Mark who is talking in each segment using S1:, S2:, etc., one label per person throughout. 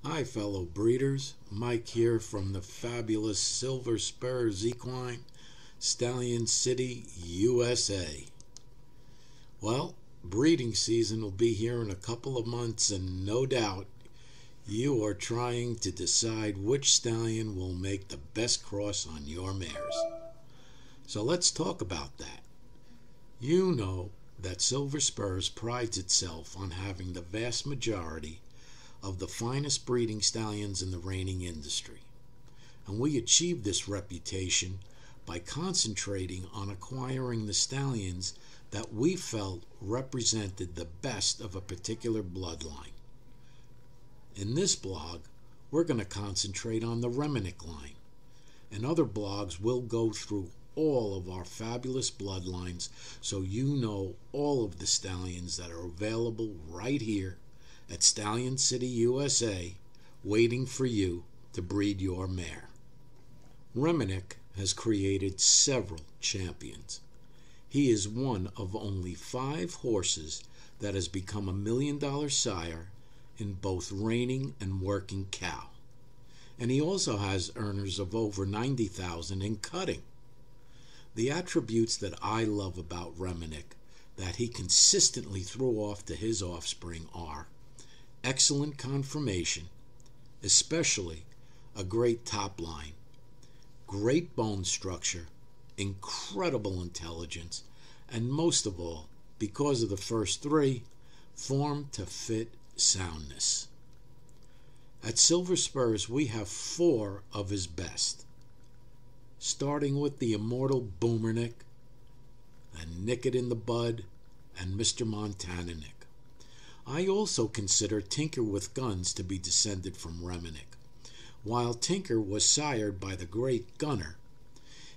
S1: Hi fellow breeders, Mike here from the fabulous Silver Spurs Equine, Stallion City, USA. Well, breeding season will be here in a couple of months, and no doubt you are trying to decide which stallion will make the best cross on your mares. So let's talk about that. You know that Silver Spurs prides itself on having the vast majority of the finest breeding stallions in the reining industry. And we achieved this reputation by concentrating on acquiring the stallions that we felt represented the best of a particular bloodline. In this blog, we're going to concentrate on the Reminic line. In other blogs, we'll go through all of our fabulous bloodlines so you know all of the stallions that are available right here at Stallion City, USA, waiting for you to breed your mare. Reminic has created several champions. He is one of only 5 horses that has become a $1 million sire in both reining and working cow. And he also has earners of over 90,000 in cutting. The attributes that I love about Reminic that he consistently threw off to his offspring are excellent conformation, especially a great top line, great bone structure, incredible intelligence, and most of all, because of the first 3, form to fit soundness. At Silver Spurs, we have 4 of his best, starting with the immortal Boomernick, and Nick It in the Bud, and Mr. Montana Nick. I also consider Tinker with Guns to be descended from Reminic. While Tinker was sired by the great Gunner,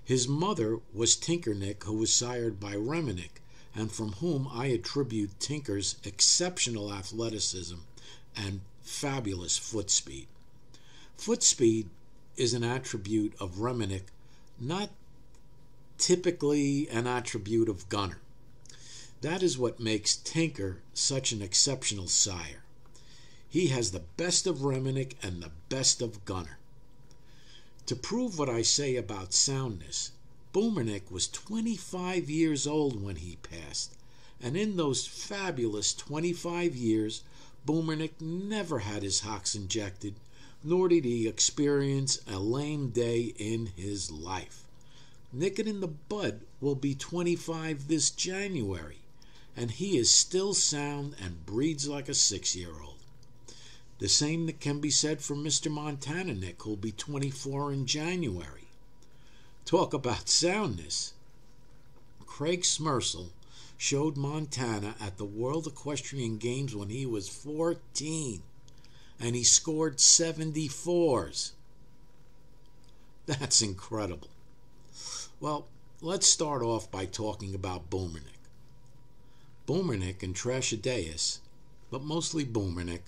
S1: his mother was Tinker Nick, who was sired by Reminic, and from whom I attribute Tinker's exceptional athleticism and fabulous foot speed. Foot speed is an attribute of Reminic, not typically an attribute of Gunner. That is what makes Tinker such an exceptional sire. He has the best of Reminic and the best of Gunner. To prove what I say about soundness, Boomernick was 25 years old when he passed, and in those fabulous 25 years, Boomernick never had his hocks injected, nor did he experience a lame day in his life. Nick It in the Bud will be 25 this January, and he is still sound and breeds like a 6-year-old. The same that can be said for Mr. Montana Nick, who'll be 24 in January. Talk about soundness. Craig Smersel showed Montana at the World Equestrian Games when he was 14, and he scored 74s. That's incredible. Well, let's start off by talking about Boomernick. Boomernick and Trashadeus, but mostly Boomernick,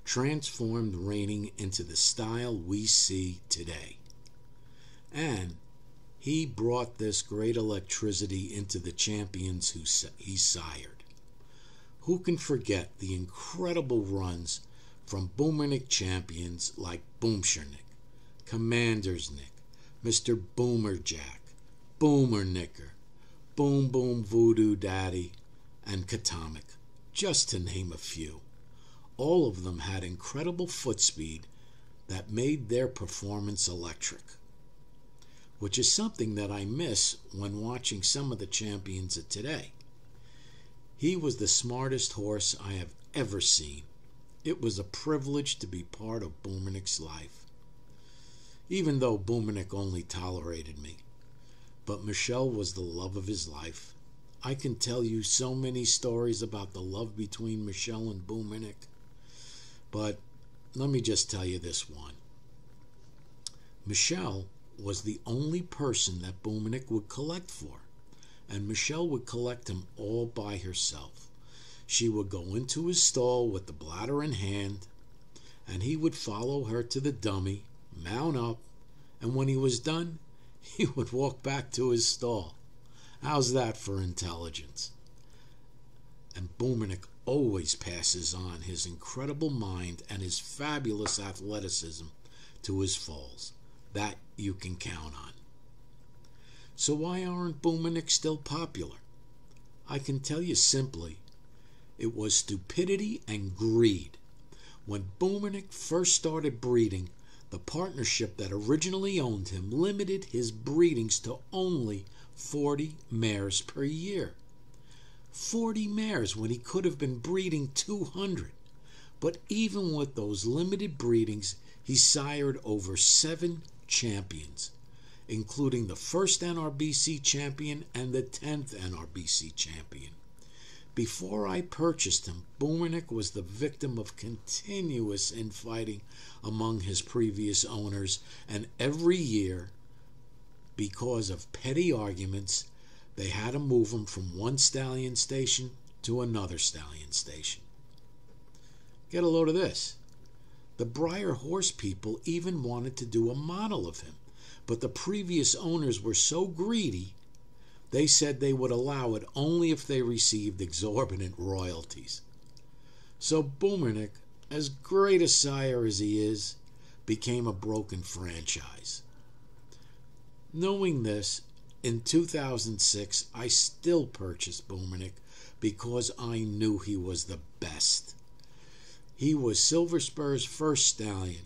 S1: transformed reining into the style we see today. And he brought this great electricity into the champions who he sired. Who can forget the incredible runs from Boomernick champions like Boomshernick, Commander's Nick, Mr. Boomerjack, Boomernicker, Boom Boom Voodoo Daddy, and Katomic, just to name a few. All of them had incredible foot speed that made their performance electric, which is something that I miss when watching some of the champions of today. He was the smartest horse I have ever seen. It was a privilege to be part of Boomernick's life, even though Boomernick only tolerated me. But Michelle was the love of his life. I can tell you so many stories about the love between Michelle and Boomernick, but let me just tell you this one. Michelle was the only person that Boomernick would collect for, and Michelle would collect him all by herself. She would go into his stall with the bladder in hand, and he would follow her to the dummy, mount up, and when he was done, he would walk back to his stall. How's that for intelligence? And Boomernick always passes on his incredible mind and his fabulous athleticism to his foals. That you can count on. So why aren't Reminic still popular? I can tell you simply, it was stupidity and greed. When Reminic first started breeding, the partnership that originally owned him limited his breedings to only 40 mares per year. 40 mares when he could have been breeding 200. But even with those limited breedings, he sired over 7 champions, including the first NRBC champion and the 10th NRBC champion. Before I purchased him, Reminic was the victim of continuous infighting among his previous owners, and every year, because of petty arguments, they had to move him from one stallion station to another stallion station. Get a load of this. The Breyer horse people even wanted to do a model of him, but the previous owners were so greedy, they said they would allow it only if they received exorbitant royalties. So Reminic, as great a sire as he is, became a broken franchise. Knowing this, in 2006, I still purchased Reminic because I knew he was the best. He was Silver Spurs' first stallion.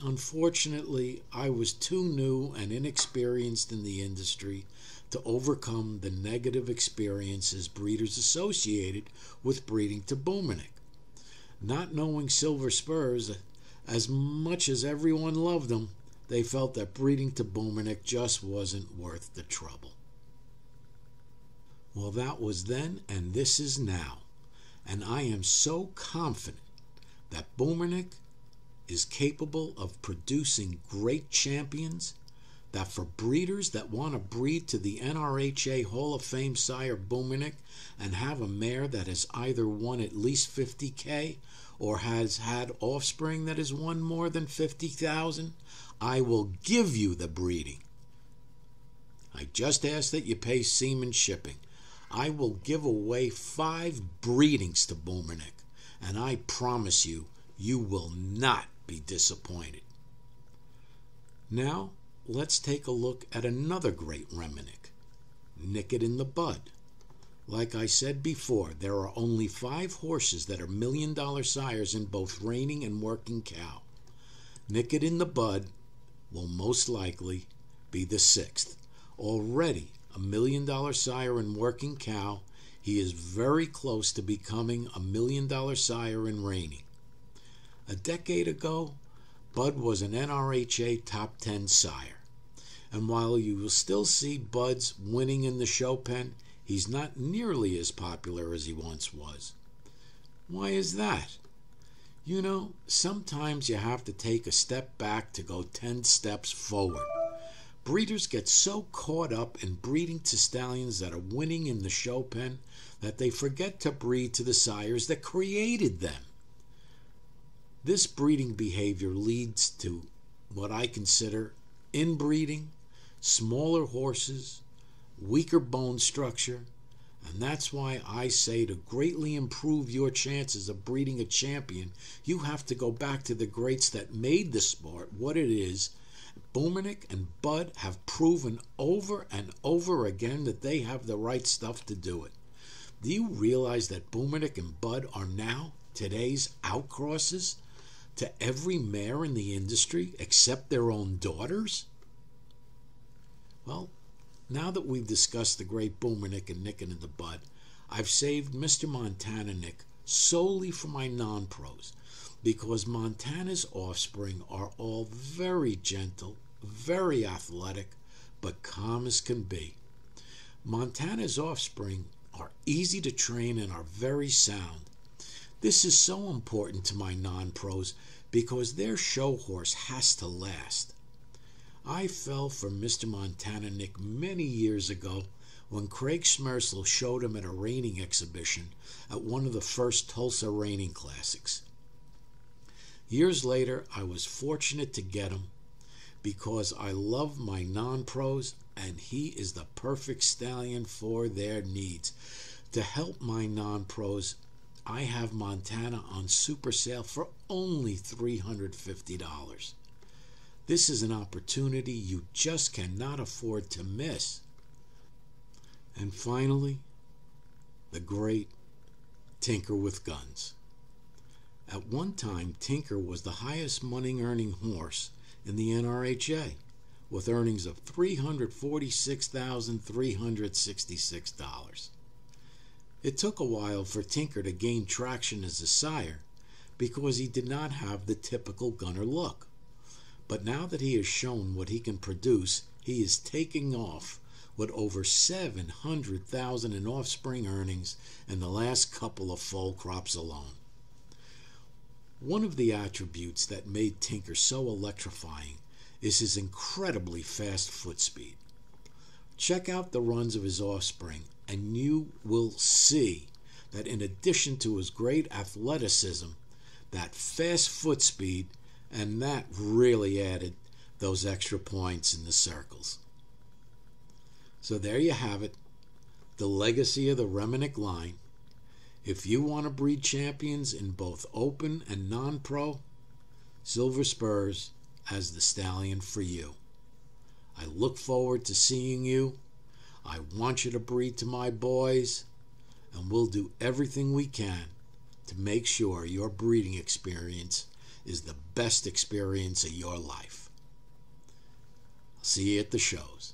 S1: Unfortunately, I was too new and inexperienced in the industry to overcome the negative experiences breeders associated with breeding to Reminic. Not knowing Silver Spurs, as much as everyone loved him, they felt that breeding to Reminic just wasn't worth the trouble. Well, that was then, and this is now. And I am so confident that Reminic is capable of producing great champions, that for breeders that want to breed to the NRHA Hall of Fame sire Reminic and have a mare that has either won at least $50,000 or has had offspring that has won more than $50,000, I will give you the breeding. I just ask that you pay semen shipping. I will give away 5 breedings to Reminic, and I promise you, you will not be disappointed. Now, let's take a look at another great Reminic, Nip It in the Bud. Like I said before, there are only 5 horses that are $1 million sires in both reining and working cow. Nip It in the Bud will most likely be the 6th. Already a $1 million sire in working cow, he is very close to becoming a $1 million sire in reining. A decade ago, Bud was an NRHA top 10 sire. And while you will still see Buds winning in the show pen, he's not nearly as popular as he once was. Why is that? You know, sometimes you have to take a step back to go 10 steps forward. Breeders get so caught up in breeding to stallions that are winning in the show pen that they forget to breed to the sires that created them. This breeding behavior leads to what I consider inbreeding, smaller horses, weaker bone structure, and that's why I say to greatly improve your chances of breeding a champion, you have to go back to the greats that made the sport what it is. Reminic and Bud have proven over and over again that they have the right stuff to do it. Do you realize that Reminic and Bud are now today's outcrosses to every mare in the industry except their own daughters? Well, now that we've discussed the great Reminic and Nip It in the Bud, I've saved Mr. Montana Nick solely for my non-pros, because Montana's offspring are all very gentle, very athletic, but calm as can be. Montana's offspring are easy to train and are very sound. This is so important to my non-pros because their show horse has to last. I fell for Mr. Montana Nick many years ago when Craig Schmersel showed him at a reining exhibition at one of the first Tulsa reining classics. Years later, I was fortunate to get him because I love my non-pros and he is the perfect stallion for their needs. To help my non-pros, I have Montana on super sale for only $350. This is an opportunity you just cannot afford to miss. And finally, the great Tinker with Guns. At one time, Tinker was the highest money earning horse in the NRHA, with earnings of $346,366. It took a while for Tinker to gain traction as a sire because he did not have the typical gunner look. But now that he has shown what he can produce, he is taking off with over $700,000 in offspring earnings in the last couple of foal crops alone. One of the attributes that made Tinker so electrifying is his incredibly fast foot speed. Check out the runs of his offspring, and you will see that in addition to his great athleticism, that fast foot speed, and that really added those extra points in the circles. So there you have it, the legacy of the Reminic line. If you want to breed champions in both open and non-pro, Silver Spurs as the stallion for you. I look forward to seeing you. I want you to breed to my boys, and we'll do everything we can to make sure your breeding experience is the best experience of your life. I'll see you at the shows.